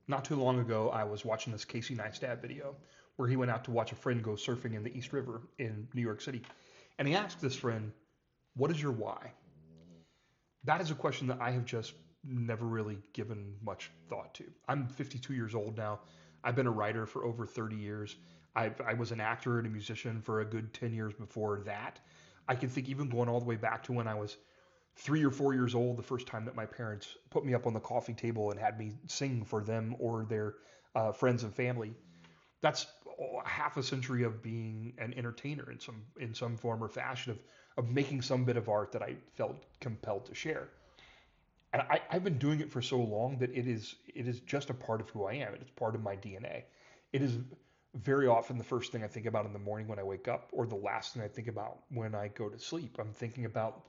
Not too long ago, I was watching this Casey Neistat video where he went out to watch a friend go surfing in the East River in New York City. And he asked this friend, "What is your why?" That is a question that I have just never really given much thought to. I'm 52 years old now. I've been a writer for over 30 years. I was an actor and a musician for a good 10 years before that. I can think even going all the way back to when I was 3 or 4 years old, the first time that my parents put me up on the coffee table and had me sing for them or their friends and family. That's half a century of being an entertainer in some form or fashion of making some bit of art that I felt compelled to share. And I've been doing it for so long that it is just a part of who I am. It's part of my DNA. It is very often the first thing I think about in the morning when I wake up, or the last thing I think about when I go to sleep. I'm thinking about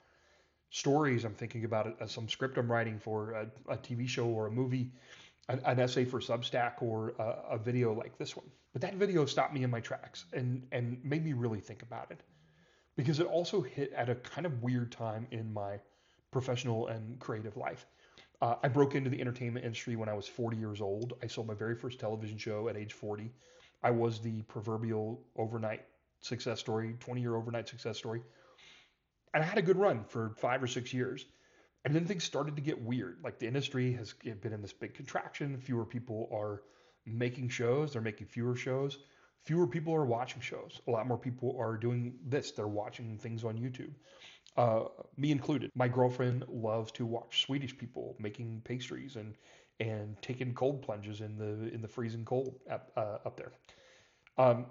stories. I'm thinking about some script I'm writing for a TV show or a movie, an essay for Substack, or a video like this one. But that video stopped me in my tracks and made me really think about it because it also hit at a kind of weird time in my professional and creative life. I broke into the entertainment industry when I was 40 years old. I sold my very first television show at age 40. I was the proverbial overnight success story, 20-year overnight success story. And I had a good run for 5 or 6 years. And then things started to get weird. Like the industry has been in this big contraction. Fewer people are making shows. They're making fewer shows. Fewer people are watching shows. A lot more people are doing this. They're watching things on YouTube. Uh, Me included. My girlfriend loves to watch Swedish people making pastries and taking cold plunges in the freezing cold up there. Um,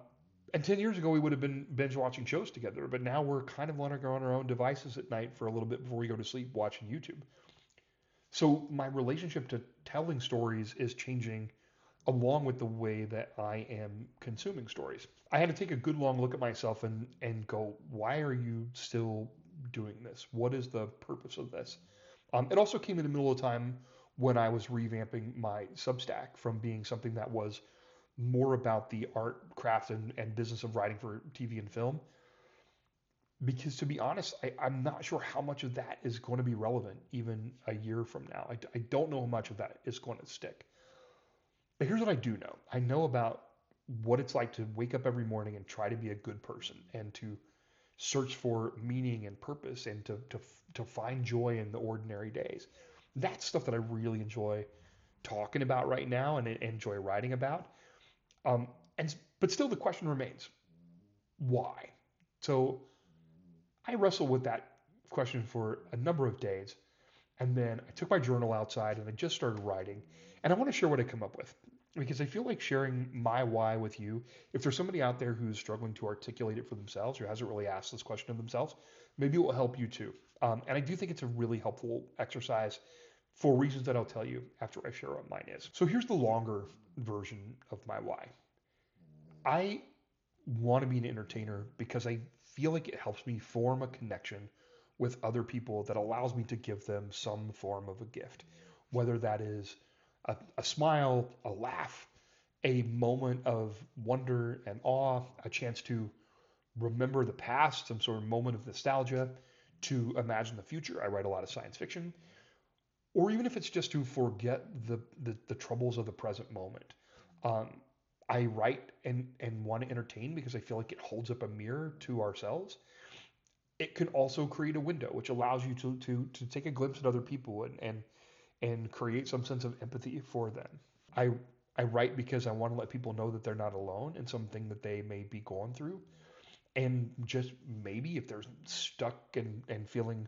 and 10 years ago, we would have been binge watching shows together, but now we're kind of on our own devices at night for a little bit before we go to sleep watching YouTube. So my relationship to telling stories is changing along with the way that I am consuming stories. I had to take a good long look at myself and go, why are you still doing this? What is the purpose of this? It also came in the middle of time when I was revamping my Substack from being something that was more about the art, craft, and business of writing for TV and film. Because to be honest, I'm not sure how much of that is going to be relevant even a year from now. I don't know how much of that is going to stick. But here's what I do know. I know about what it's like to wake up every morning and try to be a good person and to search for meaning and purpose and to find joy in the ordinary days. That's stuff that I really enjoy talking about right now and enjoy writing about. Um, but still, the question remains: why? So I wrestled with that question for a number of days, and then I took my journal outside and I just started writing. And I want to share what I come up with because I feel like sharing my why with you. If there's somebody out there who's struggling to articulate it for themselves or hasn't really asked this question of themselves, maybe it will help you too. And I do think it's a really helpful exercise for reasons that I'll tell you after I share what mine is. So here's the longer version of my why. I want to be an entertainer because I feel like it helps me form a connection with other people that allows me to give them some form of a gift, whether that is a smile, a laugh, a moment of wonder and awe, a chance to remember the past, some sort of moment of nostalgia, to imagine the future. I write a lot of science fiction, or even if it's just to forget the troubles of the present moment. Um, I write and want to entertain because I feel like it holds up a mirror to ourselves. It can also create a window, which allows you to take a glimpse at other people and create some sense of empathy for them. I I write because I want to let people know that they're not alone in something that they may be going through. And just maybe if they're stuck and feeling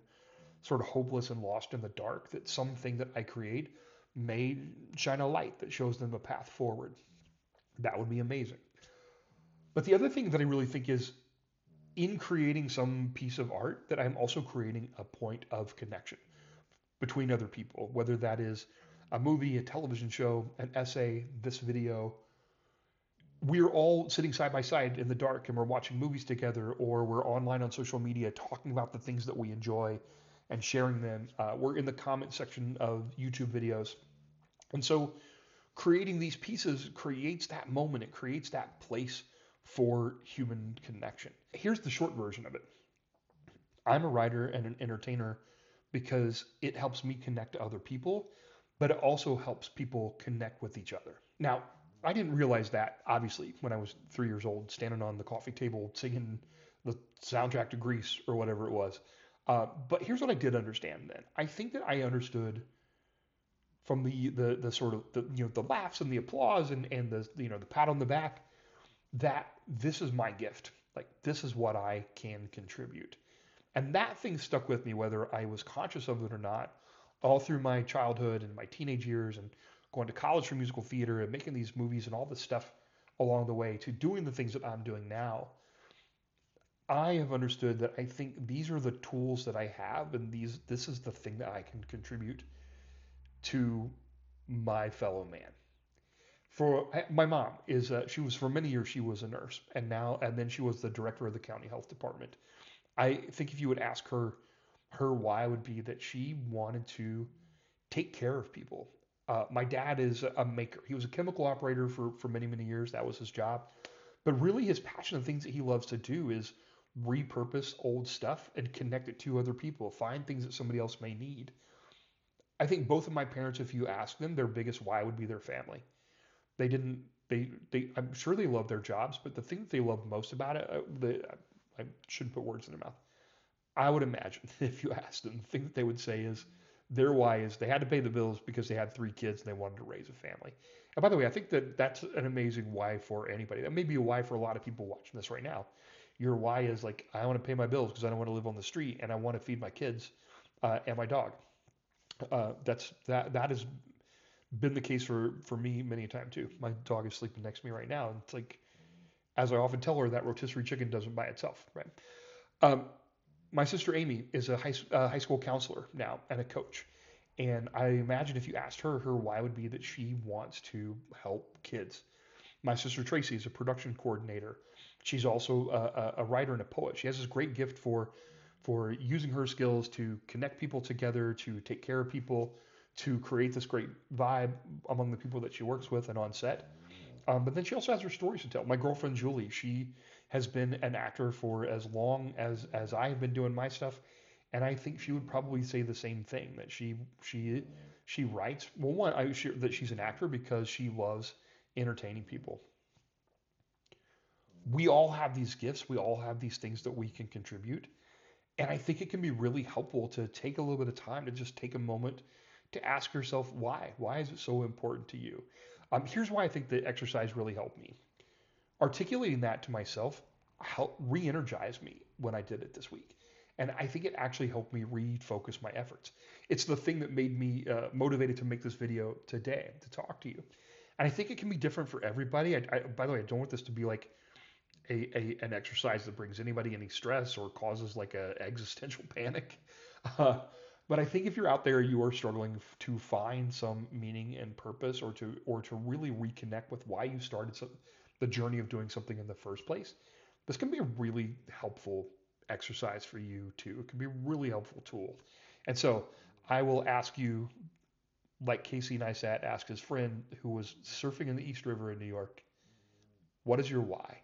sort of hopeless and lost in the dark, that something that I create may shine a light that shows them a path forward. That would be amazing. But the other thing that I really think is in creating some piece of art, that I'm also creating a point of connection between other people, whether that is a movie, a television show, an essay, this video. We're all sitting side by side in the dark and we're watching movies together, or we're online on social media talking about the things that we enjoy and sharing them. We're in the comment section of YouTube videos. And so creating these pieces creates that moment, it creates that place for human connection. Here's the short version of it. I'm a writer and an entertainer because it helps me connect to other people. but it also helps people connect with each other. Now, I didn't realize that, obviously, when I was 3 years old, standing on the coffee table singing the soundtrack to Grease or whatever it was. But here's what I did understand then. I think that I understood from the sort of the laughs and the applause and the the pat on the back that this is my gift. Like this is what I can contribute. And that thing stuck with me whether I was conscious of it or not, all through my childhood and my teenage years and going to college for musical theater and making these movies and all this stuff along the way to doing the things that I'm doing now. I have understood that I think these are the tools that I have and this is the thing that I can contribute to my fellow man. For my mom is she was for many years she was a nurse and then she was the director of the county health department. I think if you would ask her, her why would be that she wanted to take care of people. My dad is a maker. He was a chemical operator for many years. That was his job. But really, his passion and things that he loves to do is repurpose old stuff and connect it to other people, find things that somebody else may need. I think both of my parents, if you ask them, their biggest why would be their family. They didn't. I'm sure they love their jobs, but the thing that they love most about it, I shouldn't put words in their mouth. I would imagine if you asked them, the thing that they would say is their why is they had to pay the bills because they had 3 kids and they wanted to raise a family. And by the way, I think that that's an amazing why for anybody. That may be a why for a lot of people watching this right now. Your why is like, I want to pay my bills because I don't want to live on the street and I want to feed my kids and my dog. That has been the case for me many a time too. My dog is sleeping next to me right now, and it's like, as I often tell her, that rotisserie chicken doesn't by itself, right? Um, my sister Amy is a high school counselor now and a coach. And I imagine if you asked her, her why would be that she wants to help kids. My sister Tracy is a production coordinator. She's also a writer and a poet. She has this great gift for using her skills to connect people together, to take care of people, to create this great vibe among the people that she works with and on set. But then she also has her stories to tell. My girlfriend Julie, she has been an actor for as long as I have been doing my stuff, and I think she would probably say the same thing that she writes. Well, one, that she's an actor because she loves entertaining people. We all have these gifts. We all have these things that we can contribute, and I think it can be really helpful to take a little bit of time to just take a moment to ask yourself why. Why is it so important to you? Here's why I think the exercise really helped me. Articulating that to myself helped re-energize me when I did it this week. And I think it actually helped me refocus my efforts. It's the thing that made me motivated to make this video today to talk to you. And I think it can be different for everybody. By the way, I don't want this to be like an exercise that brings anybody any stress or causes like a existential panic. Uh, but I think if you're out there, you are struggling to find some meaning and purpose, or to really reconnect with why you started the journey of doing something in the first place. This can be a really helpful exercise for you too. It can be a really helpful tool. And so I will ask you, like Casey Neistat asked his friend who was surfing in the East River in New York, what is your why?